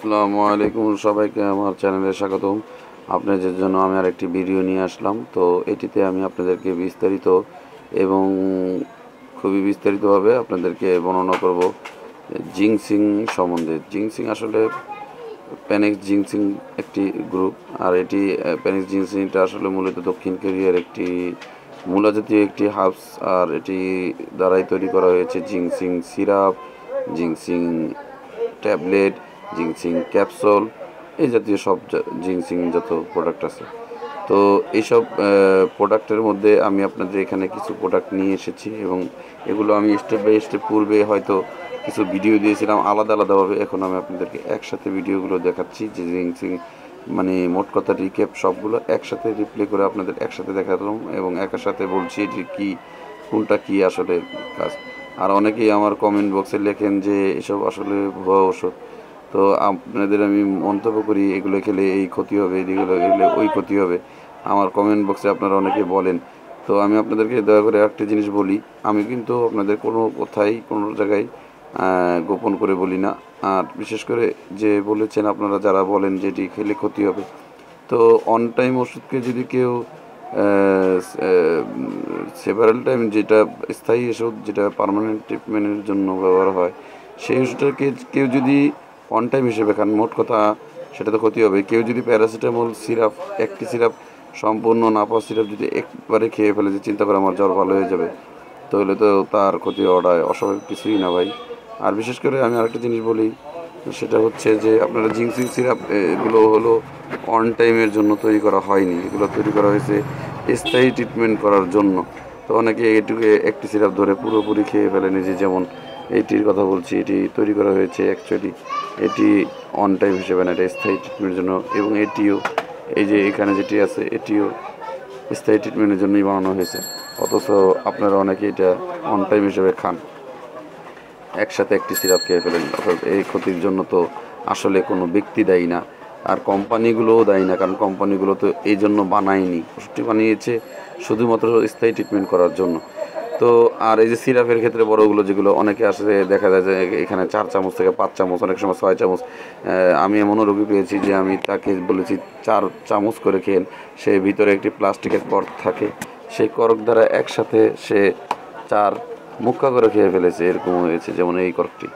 আসসালামু আলাইকুম সবাইকে আমার চ্যানেলে স্বাগতম। আপনাদের জন্য আমি আরেকটি ভিডিও নিয়ে আসলাম। তো এটিতে আমি আপনাদেরকে বিস্তারিত এবং খুবই বিস্তারিতভাবে আপনাদেরকে বর্ণনা করব জিংসিং সম্বন্ধে। জিংসিং আসলে প্যানিক্স জিংসিং একটি গ্রুপ, আর এটি প্যানিক্স জিংসিংটা আসলে মূলত দক্ষিণ কোরিয়ার একটি মূলা জাতীয় একটি হার্বস, আর এটি দ্বারাই তৈরি করা হয়েছে জিংসিং সিরাপ, জিংসিং ট্যাবলেট, জিংসিং ক্যাপসুল, এই জাতীয় সব জিংসিং যত প্রোডাক্ট আছে। তো এইসব প্রোডাক্টের মধ্যে আমি আপনাদের এখানে কিছু প্রোডাক্ট নিয়ে এসেছি এবং এগুলো আমি স্টেপ বাই স্টেপ পূর্বে হয়তো কিছু ভিডিও দিয়েছিলাম আলাদা আলাদাভাবে। এখন আমি আপনাদেরকে একসাথে ভিডিওগুলো দেখাচ্ছি যে জিংসিং মানে মোট কথা রিক্যাপ সবগুলো একসাথে রিপ্লে করে আপনাদের একসাথে দেখালাম এবং একার সাথে বলছি যে কী কোনটা কী আসলে কাজ। আর অনেকেই আমার কমেন্ট বক্সে লেখেন যে এসব আসলে ভুয়া ওষুধ। তো আপনাদের আমি মন্তব্য করি এগুলো খেলে এই ক্ষতি হবে, এগুলো খেলে ওই ক্ষতি হবে। আমার কমেন্ট বক্সে আপনারা অনেকে বলেন। তো আমি আপনাদেরকে দয়া করে একটা জিনিস বলি, আমি কিন্তু আপনাদের কোনো কথাই কোনো জায়গায় গোপন করে বলি না। আর বিশেষ করে যে বলেছেন আপনারা যারা বলেন যে এটি খেলে ক্ষতি হবে, তো অন টাইম ওষুধকে যদি কেউ সেভারাল টাইম, যেটা স্থায়ী ওষুধ যেটা পার্মানেন্ট ট্রিটমেন্টের জন্য ব্যবহার হয়, সেই ওষুধটাকে কেউ যদি অন টাইম হিসেবে খান, মোট কথা সেটা তো ক্ষতি হবে। কেউ যদি প্যারাসিটামল সিরাপ, একটি সিরাপ সম্পূর্ণ না পাওয়া সিরাপ যদি একবারে খেয়ে ফেলে যে চিন্তা করে আমার জ্বর ভালো হয়ে যাবে, তাহলে তো তার ক্ষতি হওয়াটা অস্বাভাবিক কিছুই না ভাই। আর বিশেষ করে আমি আরেকটা জিনিস বলি, সেটা হচ্ছে যে আপনারা জিংসিং সিরাপ এগুলো হলো অন টাইমের জন্য তৈরি করা হয়নি, এগুলো তৈরি করা হয়েছে স্থায়ী ট্রিটমেন্ট করার জন্য। তো অনেকে এটুকু একটি সিরাপ ধরে পুরোপুরি খেয়ে ফেলেন, যে যেমন এইটির কথা বলছি, এটি তৈরি করা হয়েছে অ্যাকচুয়ালি এটি অন টাইম হিসেবে না, এটা স্থায়ী ট্রিটমেন্টের জন্য। এবং এটিও এই যে এখানে যেটি আছে এটিও স্থায়ী ট্রিটমেন্টের জন্যই বানানো হয়েছে, অথচ আপনারা অনেকে এটা অন টাইম হিসেবে খান, একসাথে একটি সিরাপ খেয়ে ফেলেন। অর্থাৎ এই ক্ষতির জন্য তো আসলে কোনো ব্যক্তি দায়ী না, আর কোম্পানিগুলোও দায়ী না, কারণ কোম্পানিগুলো তো এই জন্য বানায়নি, ওষুধটি বানিয়েছে শুধুমাত্র স্থায়ী ট্রিটমেন্ট করার জন্য। তো আর এই যে সিরাপের ক্ষেত্রে বড়গুলো যেগুলো অনেকে আসলে দেখা যায় যে এখানে 4 চামচ থেকে 5 চামচ, অনেক সময় 6 চামচ। আমি এমনও রোগী পেয়েছি যে আমি তাকে বলেছি 4 চামচ করে খেন, সে ভিতরে একটি প্লাস্টিকের কর্ক থাকে, সেই কর্ক দ্বারা একসাথে সে 4 মুখা করে খেয়ে ফেলেছে, এরকম হয়েছে। যেমন এই কর্কটি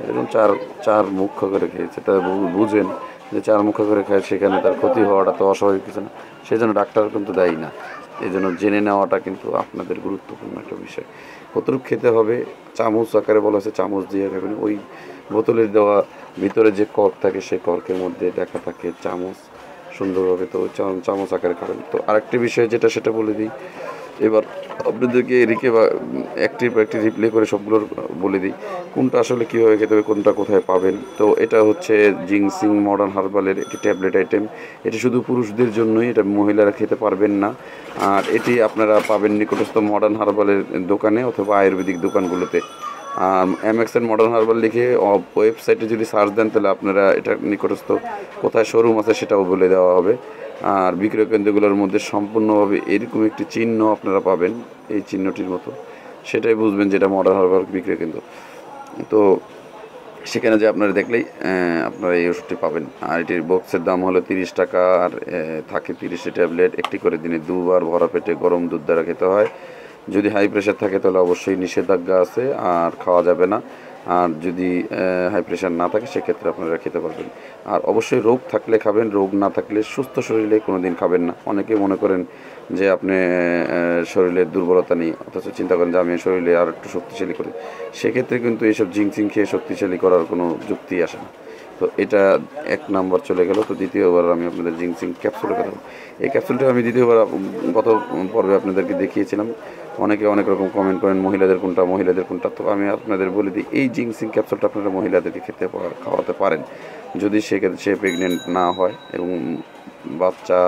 এরকম চার চার মুখা করে খেয়েছে, তা বুঝেন যে 4 মুখা করে খায়, সেখানে তার ক্ষতি হওয়াটা তো অস্বাভাবিক কিছু না। সেই জন্য ডাক্তার কিন্তু দায়ী না, এই জন্য জেনে নেওয়াটা কিন্তু আপনাদের গুরুত্বপূর্ণ একটা বিষয়। কতটুকু খেতে হবে, চামচ আকারে বলা হয়েছে চামচ দিয়ে খাবেন। ওই বোতলের দেওয়া ভিতরে যে কর্ক থাকে সেই কর্কের মধ্যে দেখা থাকে চামচ সুন্দরভাবে, তো চামচ আকারে খাবেন। তো আরেকটি বিষয় যেটা সেটা বলে দিই এবার আপনাদেরকে, এদিকে বা একটি রিপ্লে করে সবগুলোর বলে দিই কোনটা আসলে কীভাবে খেতে হবে, কোনটা কোথায় পাবেন। তো এটা হচ্ছে জিংসিং মডার্ন হার্বালের একটি ট্যাবলেট আইটেম, এটি শুধু পুরুষদের জন্যই, এটা মহিলারা খেতে পারবেন না। আর এটি আপনারা পাবেন নিকটস্থ মডার্ন হার্বালের দোকানে অথবা আয়ুর্বেদিক দোকানগুলোতে। এমএক্সের মডার্ন হার্বাল লিখে ওয়েবসাইটে যদি সার্চ দেন, তাহলে আপনারা এটা নিকটস্থ কোথায় শোরুম আছে সেটাও বলে দেওয়া হবে। আর বিক্রয় কেন্দ্রগুলোর মধ্যে সম্পূর্ণভাবে এরকম একটি চিহ্ন আপনারা পাবেন, এই চিহ্নটির মতো, সেটাই বুঝবেন যেটা মডার্ন হার্বাল বিক্রয় কেন্দ্র। তো সেখানে যে আপনারা দেখলেই আপনারা এই ওষুধটি পাবেন। আর এটির বক্সের দাম হলো 30 টাকা, আর থাকে 30টি ট্যাবলেট। একটি করে দিনে 2 বার ভরা পেটে গরম দুধ দ্বারা খেতে হয়। যদি হাই প্রেশার থাকে তাহলে অবশ্যই নিষেধাজ্ঞা আছে, আর খাওয়া যাবে না। আর যদি হাই প্রেশার না থাকে সেক্ষেত্রে আপনারা খেতে পারবেন। আর অবশ্যই রোগ থাকলে খাবেন, রোগ না থাকলে সুস্থ শরীরে কোনো দিন খাবেন না। অনেকে মনে করেন যে আপনি শরীরের দুর্বলতা নেই, অথচ চিন্তা করেন যে আমি শরীরে আর একটু শক্তিশালী করি, সেক্ষেত্রে কিন্তু এইসব জিংসিং খেয়ে শক্তিশালী করার কোনো যুক্তি আসে না। তো এটা 1 নাম্বার চলে গেল। তো দ্বিতীয়বার আমি আপনাদের জিংসিং ক্যাপসুলের কথা, এই ক্যাপসুলটা আমি দ্বিতীয়বার গত পর্বে আপনাদেরকে দেখিয়েছিলাম। অনেকে অনেক রকম কমেন্ট করেন মহিলাদের কোনটা। তো আমি আপনাদের বলে দিই, এই জিংসিং ক্যাপসুলটা আপনারা মহিলাদেরকে খাওয়াতে পারেন যদি সে প্রেগনেন্ট না হয় এবং বাচ্চা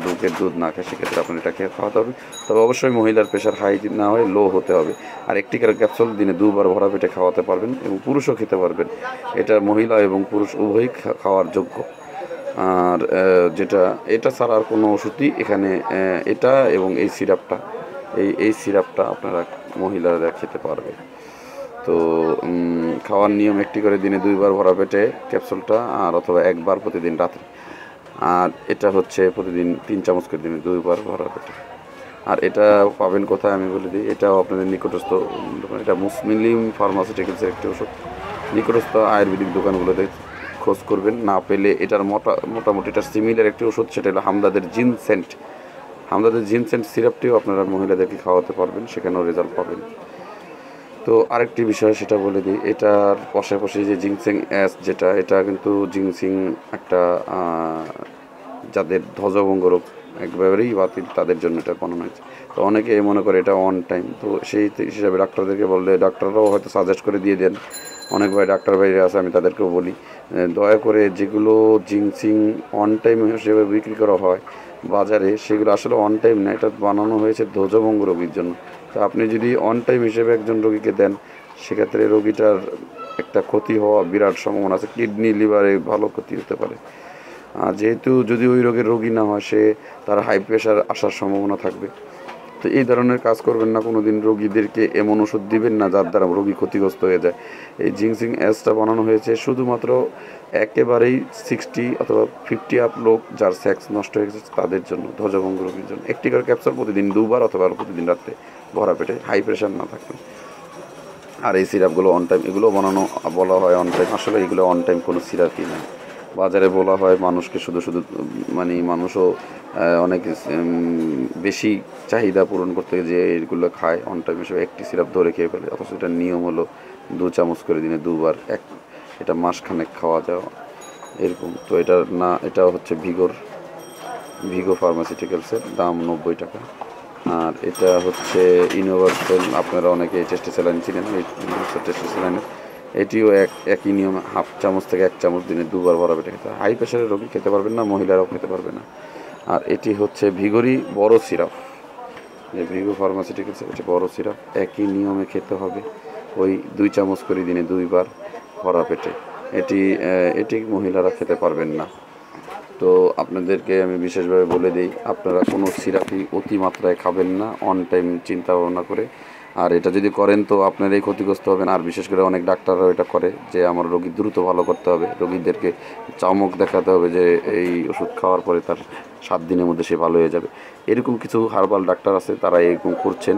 বুকের দুধ না খায়, সেক্ষেত্রে আপনার এটা খেয়ে খাওয়াতে হবে। তবে অবশ্যই মহিলার প্রেশার হাই না হয়, লো হতে হবে। আর একটি করে ক্যাপসুল দিনে 2 বার ভরা পেটে খাওয়াতে পারবেন এবং পুরুষও খেতে পারবেন। এটা মহিলা এবং পুরুষ উভয়ই খাওয়ার যোগ্য। আর এটা ছাড়া আর কোনো ওষুধই এখানে, এটা এবং এই সিরাপটা আপনারা মহিলারা খেতে পারবে। তো তো খাওয়ার নিয়ম একটি করে দিনে 2 বার ভরা পেটে ক্যাপসুলটা, আর অথবা 1 বার প্রতিদিন রাত্রে। আর এটা হচ্ছে প্রতিদিন 3 চামচ করে দিনে 2 বার ভরা পেটে। আর এটা পাবেন কোথায় আমি বলে দিই, এটাও আপনাদের নিকটস্থ এটা মুসলিম ফার্মাসিউটিক্যালসের একটি ওষুধ। নিকটস্থ আয়ুর্বেদিক দোকানগুলোতে খোঁজ করবেন, না পেলে এটার মোটামুটি এটা সিমিলার একটি ওষুধ, সেটা হলো হামদাদের জিনসেন্ট সিরাপটিও আপনারা মহিলাদেরকে খাওয়াতে পারবেন, সেখানেও রেজাল্ট পাবেন। তো আরেকটি বিষয় সেটা বলে দিই, এটার পাশাপাশি যে জিনসেং অ্যাস যেটা, এটা কিন্তু জিনসিং একটা যাদের ধ্বজভঙ্গ রোগ একবারেই বাতিল, তাদের জন্য এটা বানানো হয়েছে। তো অনেকে মনে করে এটা অন টাইম, তো সেই হিসাবে ডাক্তারদেরকে বললে ডাক্তাররাও হয়তো সাজেস্ট করে দিয়ে দেন। অনেক ভাই ডাক্তার ভাইরা আছে, আমি তাদেরকেও বলি দয়া করে যেগুলো জিনসিং অন টাইম হিসেবে বিক্রি করা হয় বাজারে, সেগুলো আসলে অন টাইম না, এটা বানানো হয়েছে ধ্বজভঙ্গ রোগীর জন্য। তো আপনি যদি অন টাইম হিসেবে একজন রোগীকে দেন, সেক্ষেত্রে রোগীটার একটা ক্ষতি হওয়া বিরাট সম্ভাবনা আছে, কিডনি লিভারে ভালো ক্ষতি হতে পারে। আর যেহেতু যদি ওই রোগের রোগী না হয়, তার হাই প্রেশার আসার সম্ভাবনা থাকবে। তো এই ধরনের কাজ করবেন না, কোনো দিন রোগীদেরকে এমন ওষুধ দিবেন না যার দ্বারা রোগী ক্ষতিগ্রস্ত হয়ে যায়। এই জিনসিং অ্যাসটা বানানো হয়েছে শুধুমাত্র একেবারেই 60 অথবা 50 আপ লোক যার সেক্স নষ্ট হয়ে গেছে তাদের জন্য, ধ্বজভঙ্গ রোগীর জন্য। একটি করে ক্যাপসুল প্রতিদিন 2 বার অথবা প্রতিদিন রাত্রে ভরা পেটে, হাই প্রেশার না থাকবে। আর এই সিরাপগুলো অন টাইম, এগুলো বানানো বলা হয় অন টাইম, আসলে এগুলো অন টাইম কোনো সিরাপই নয়। বাজারে বলা হয় মানুষকে শুধু মানে মানুষও অনেক বেশি চাহিদা পূরণ করতে যে এগুলো খায় অন টাইম হিসেবে একটি সিরাপ ধরে খেয়ে ফেলে, অথচ এটার নিয়ম হলো 2 চামচ করে দিনে 2 বার, এটা মাসখানেক খাওয়া যাওয়া এরকম। তো এটা না, এটা হচ্ছে ভিগো ফার্মাসিউটিক্যালসের, দাম 90 টাকা। আর এটা হচ্ছে ইউনিভার্সাল, আপনারা অনেকে টেস্টোস্টেরন চিনেন, এই টেস্টোস্টেরনের এটিও একই নিয়ম, হাফ চামচ থেকে 1 চামচ দিনে 2 বার ভরা পেটে খেতে হয়। হাই প্রেশারের রোগী খেতে পারবেন না, মহিলারাও খেতে পারবে না। আর এটি হচ্ছে ভিগোরই বড় সিরাপ, যে ভিগো ফার্মাসিউটিক্যালস, এটি বড় সিরাপ, একই নিয়মে খেতে হবে, ওই 2 চামচ করে দিনে 2 বার ভরা পেটে। এটি মহিলারা খেতে পারবেন না। তো আপনাদেরকে আমি বিশেষভাবে বলে দিই, আপনারা কোনো সিরাপই অতিমাত্রায় খাবেন না অন টাইম চিন্তা ভাবনা করে। আর এটা যদি করেন তো আপনারাই ক্ষতিগ্রস্ত হবেন। আর বিশেষ করে অনেক ডাক্তাররাও এটা করে যে আমার রোগী দ্রুত ভালো করতে হবে, রোগীদেরকে চমক দেখাতে হবে যে এই ওষুধ খাওয়ার পরে তার 7 দিনের মধ্যে সে ভালো হয়ে যাবে। এরকম কিছু হার্বাল ডাক্তার আছে, তারা এরকম করছেন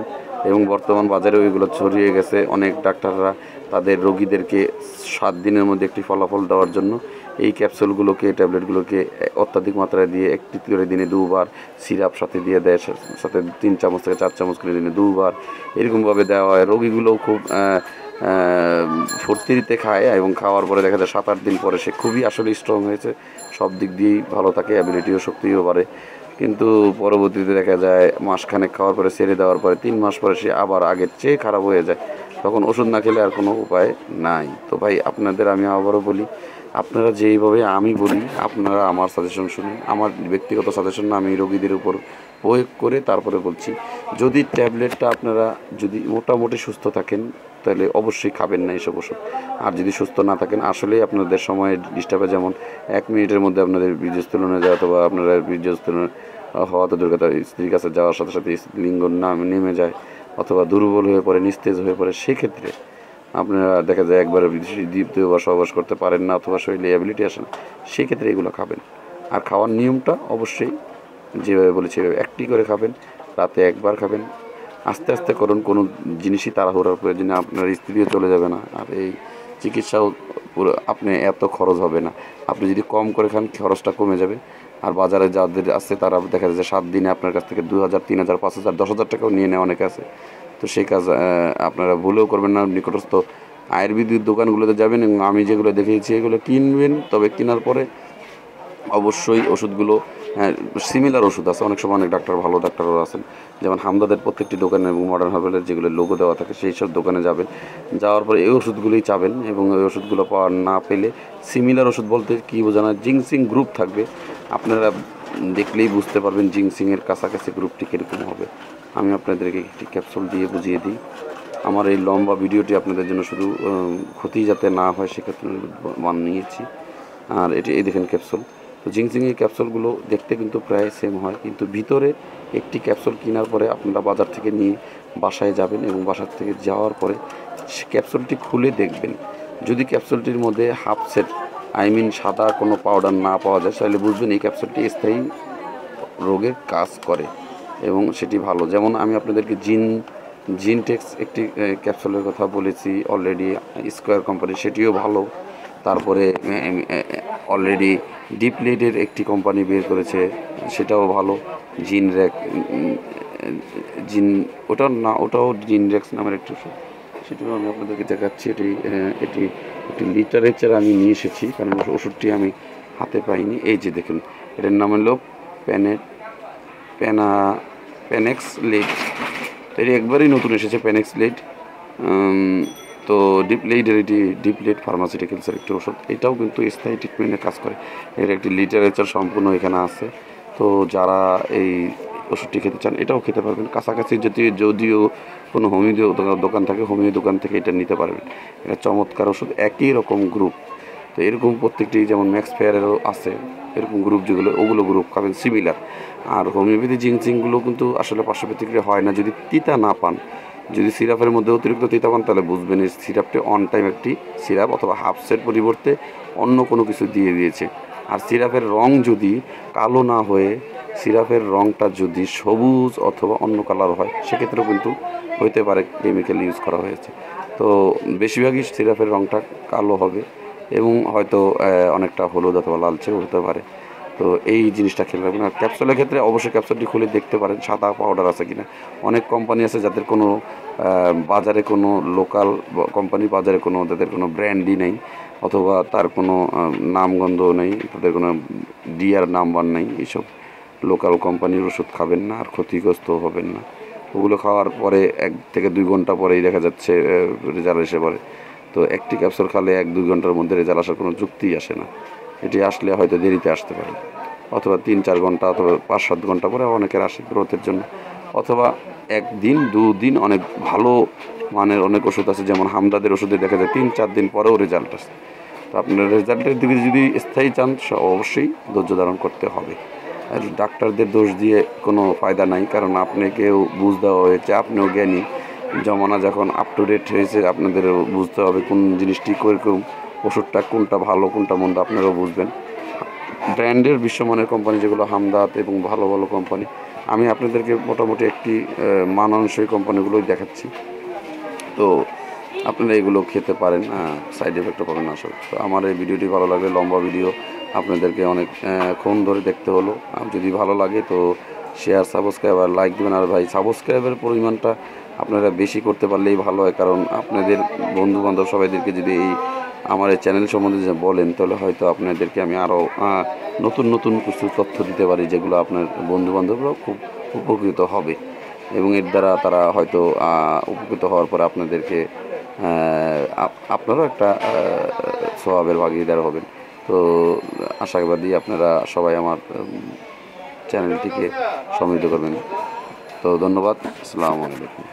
এবং বর্তমান বাজারেও এগুলো ছড়িয়ে গেছে। অনেক ডাক্তাররা তাদের রোগীদেরকে 7 দিনের মধ্যে একটি ফলাফল দেওয়ার জন্য এই ক্যাপসুলগুলোকে, ট্যাবলেটগুলোকে অত্যাধিক মাত্রায় দিয়ে একটি করে দিনে 2 বার সিরাপ সাথে দিয়ে দেয়, সাথে 3 চামচ থেকে 4 চামচ করে দিনে 2 বার এরকমভাবে দেওয়া হয়। রোগীগুলোও খুব ফুর্তিতে খায় এবং খাওয়ার পরে দেখা যায় 7-8 দিন পরে সে খুবই আসলে স্ট্রং হয়েছে, সব দিক দিয়েই ভালো থাকে, অ্যাবিলিটিও শক্তিও বাড়ে। কিন্তু পরবর্তীতে দেখা যায় মাসখানেক খাওয়ার পরে, ছেড়ে দেওয়ার পরে 3 মাস পরে সে আবার আগের চেয়ে খারাপ হয়ে যায়, তখন ওষুধ না খেলে আর কোনো উপায় নাই। তো ভাই আপনাদের আমি আবারও বলি, আপনারা যেইভাবে আমি বলি আপনারা আমার সাজেশন শুনুন, আমার ব্যক্তিগত সাজেশন না, আমি রোগীদের উপর প্রয়োগ করে তারপরে বলছি। যদি ট্যাবলেটটা আপনারা যদি মোটামুটি সুস্থ থাকেন তাহলে অবশ্যই খাবেন না এইসব ওষুধ। আর যদি সুস্থ না থাকেন, আসলেই আপনাদের সময় ডিস্টার্বে, যেমন 1 মিনিটের মধ্যে আপনাদের বীর্যস্থলনে যায়, অথবা আপনারা বীর্যস্থলন হওয়া তো দুর্গতা, স্ত্রীর কাছে যাওয়ার সাথে সাথে লিঙ্গ নেমে যায়, অথবা দুর্বল হয়ে পড়ে, নিস্তেজ হয়ে পড়ে, সেক্ষেত্রে আপনারা দেখা যায় একবারে দ্বিতীয়বার সহবাস করতে পারেন না, অথবা শরীরে অ্যাবিলিটি আসে না, সেক্ষেত্রে এগুলো খাবেন। আর খাওয়ার নিয়মটা অবশ্যই যেভাবে বলেছি এভাবে একটি করে খাবেন, রাতে 1 বার খাবেন, আস্তে আস্তে করুন, কোনো জিনিসই তাড়াহুড়ার প্রয়োজনে আপনার স্ত্রীও চলে যাবে না, আর এই চিকিৎসাও পুরো আপনি এত খরচ হবে না। আপনি যদি কম করে খান খরচটা কমে যাবে। আর বাজারে যাদের আছে তারা দেখা যাচ্ছে 7 দিনে আপনার কাছ থেকে 2000, 3000, 5000, 10,000 টাকাও নিয়ে নেয় অনেকে আছে। তো সেই কাজ আপনারা ভুলেও করবেন না। নিকটস্থ আয়ুর্বেদিক দোকানগুলোতে যাবেন এবং আমি যেগুলো দেখেছি এগুলো কিনবেন, তবে কেনার পরে অবশ্যই ওষুধগুলো সিমিলার ওষুধ আছে, অনেক সময় অনেক ডাক্তার, ভালো ডাক্তারও আছেন, যেমন হামদাদের প্রত্যেকটি দোকানে এবং মডার্ন হার্বালের যেগুলো লোগো দেওয়া থাকে সেই সব দোকানে যাবেন, যাওয়ার পরে এই ওষুধগুলোই চাবেন এবং ওই ওষুধগুলো পাওয়া না পেলে সিমিলার ওষুধ বলতে কী বোঝানো, জিনসিং গ্রুপ থাকবে, আপনারা দেখলেই বুঝতে পারবেন জিনসিংয়ের কাছাকাছি গ্রুপটি কীরকম হবে। আমি আপনাদেরকে একটি ক্যাপসুল দিয়ে বুঝিয়ে দিই। আমার এই লম্বা ভিডিওটি আপনাদের জন্য শুধু ক্ষতি যাতে না হয় সেক্ষেত্রে বানিয়েছি। আর এটি এই দেখেন ক্যাপসুল, তো জিংজিংয়ের ক্যাপসুলগুলো দেখতে কিন্তু প্রায় সেম হয়, কিন্তু ভিতরে একটি ক্যাপসুল কেনার পরে আপনারা বাজার থেকে নিয়ে বাসায় যাবেন এবং বাসার থেকে যাওয়ার পরে ক্যাপসুলটি খুলে দেখবেন। যদি ক্যাপসুলটির মধ্যে হাফ সেট সাদা কোনো পাউডার না পাওয়া যায়, তাহলে বুঝবেন এই ক্যাপসুলটি স্থায়ী রোগের কাজ করে এবং সেটি ভালো। যেমন আমি আপনাদেরকে জিনটেক্স একটি ক্যাপসুলের কথা বলেছি অলরেডি, স্কোয়ার কোম্পানি, সেটিও ভালো। তারপরে অলরেডি ডিপ্লেটের একটি কোম্পানি বের করেছে, সেটাও ভালো। ওটাও জিনরেক্স নামের একটি ওষুধ, সেটিও আমি আপনাদেরকে দেখাচ্ছি। এটি একটি লিটারেচার আমি নিয়ে এসেছি, কারণ ওষুধটি আমি হাতে পাইনি। এই যে দেখুন, এটার নাম হলো প্যানেক্স লেট। এটি একবারই নতুন এসেছে, প্যানেক্স লেট। তো ডিপলেট ফার্মাসিউটিক্যালসের একটি ওষুধ, এটাও কিন্তু স্থায়ী ট্রিটমেন্টের কাজ করে। এর একটি লিটারেচার সম্পূর্ণ এখানে আছে। তো যারা এই ওষুধটি খেতে চান এটাও খেতে পারবেন। কাছাকাছি যদিও কোনো হোমিও দোকান থাকে, হোমিও দোকান থেকে এটা নিতে পারবেন। এটা চমৎকার ওষুধ, একই রকম গ্রুপ। তো এরকম প্রত্যেকটি, যেমন ম্যাক্স ফেয়ারেরও আছে এরকম গ্রুপ, ওগুলো গ্রুপ খাবেন সিমিলার। আর হোমিওপ্যাথি জিংগুলো কিন্তু আসলে পার্শ্ব প্রতিক্রিয়া হয় না যদি তিতা না পান। যদি সিরাপের মধ্যে অতিরিক্ত তিতা পান তাহলে বুঝবেন এই সিরাপটি অন টাইম একটি সিরাপ অথবা হাফ সেট পরিবর্তে অন্য কোনো কিছু দিয়ে দিয়েছে। আর সিরাপের রং যদি কালো না হয়ে সিরাপের রংটা যদি সবুজ অথবা অন্য কালার হয়, সেক্ষেত্রেও কিন্তু হইতে পারে কেমিক্যাল ইউজ করা হয়েছে। তো বেশিরভাগই সিরাপের রংটা কালো হবে এবং হয়তো অনেকটা হলুদ অথবা লালচেও হতে পারে। তো এই জিনিসটা খেয়াল রাখবেন। আর ক্যাপসুলের ক্ষেত্রে অবশ্যই ক্যাপসুলটি খুলে দেখতে পারেন সাদা পাউডার আছে কিনা। অনেক কোম্পানি আছে যাদের কোনো বাজারে কোনো লোকাল কোম্পানি, বাজারে কোনো তাদের কোনো ব্র্যান্ডই নেই অথবা তার কোনো নামগন্ধ নেই, তাদের কোনো ডিআর নাম্বার নেই। এইসব লোকাল কোম্পানির ওষুধ খাবেন না, আর ক্ষতিগ্রস্ত হবেন না। ওগুলো খাওয়ার পরে 1 থেকে 2 ঘন্টা পরেই দেখা যাচ্ছে রেজাল্ট এসে পড়ে। তো একটি ক্যাপসুল খালে 1-2 ঘন্টার মধ্যে রেজাল্ট আসার কোনো যুক্তিই আসে না। এটি আসলে হয়তো দেরিতে আসতে পারে, অথবা 3-4 ঘন্টা অথবা 5-7 ঘন্টা পরে অনেকের আসে গ্রোথের জন্য, অথবা 1 দিন 2 দিন। অনেক ভালো মানের অনেক ওষুধ আছে, যেমন হামদাদের ওষুধে দেখা যায় 3-4 দিন পরেও রেজাল্ট আসে। তো আপনার রেজাল্টের দিকে যদি স্থায়ী চান অবশ্যই ধৈর্য ধারণ করতে হবে। আর ডাক্তারদের দোষ দিয়ে কোনো ফায়দা নাই, কারণ আপনাকেও বুঝ দেওয়া হয়েছে, আপনিও জ্ঞানী। জমানা যখন আপ টু ডেট হয়েছে, আপনাদেরও বুঝতে হবে কোন জিনিসটি কীরকম, ওষুধটা কোনটা ভালো কোনটা মন্দ আপনারাও বুঝবেন। ব্র্যান্ডের বিশ্বমানের কোম্পানি যেগুলো হামদাদ এবং ভালো ভালো কোম্পানি, আমি আপনাদেরকে মোটামুটি একটি মানানসই কোম্পানিগুলোই দেখাচ্ছি। তো আপনারা এগুলো খেতে পারেন, সাইড এফেক্টও পাবেন না আসলে। তো আমার এই ভিডিওটি ভালো লাগলে, লম্বা ভিডিও আপনাদেরকে অনেকক্ষণ ধরে দেখতে হলো, যদি ভালো লাগে তো শেয়ার, সাবস্ক্রাইব আর লাইক দেবেন। আর ভাই, সাবস্ক্রাইবের পরিমাণটা আপনারা বেশি করতে পারলেই ভালো হয়, কারণ আপনাদের বন্ধুবান্ধব সবাইদেরকে যদি আমার এই চ্যানেল সম্বন্ধে বলেন, তাহলে হয়তো আপনাদেরকে আমি আরও নতুন নতুন কিছু তথ্য দিতে পারি, যেগুলো আপনার বন্ধুবান্ধবরাও খুব উপকৃত হবে এবং এর দ্বারা তারা হয়তো উপকৃত হওয়ার পর আপনাদেরকে আপনারাও একটা স্বভাবের ভাগিদার হবেন। তো আশাবাদী আপনারা সবাই আমার চ্যানেলটিকে সমৃদ্ধ করবেন। তো ধন্যবাদ, আসসালামু আলাইকুম।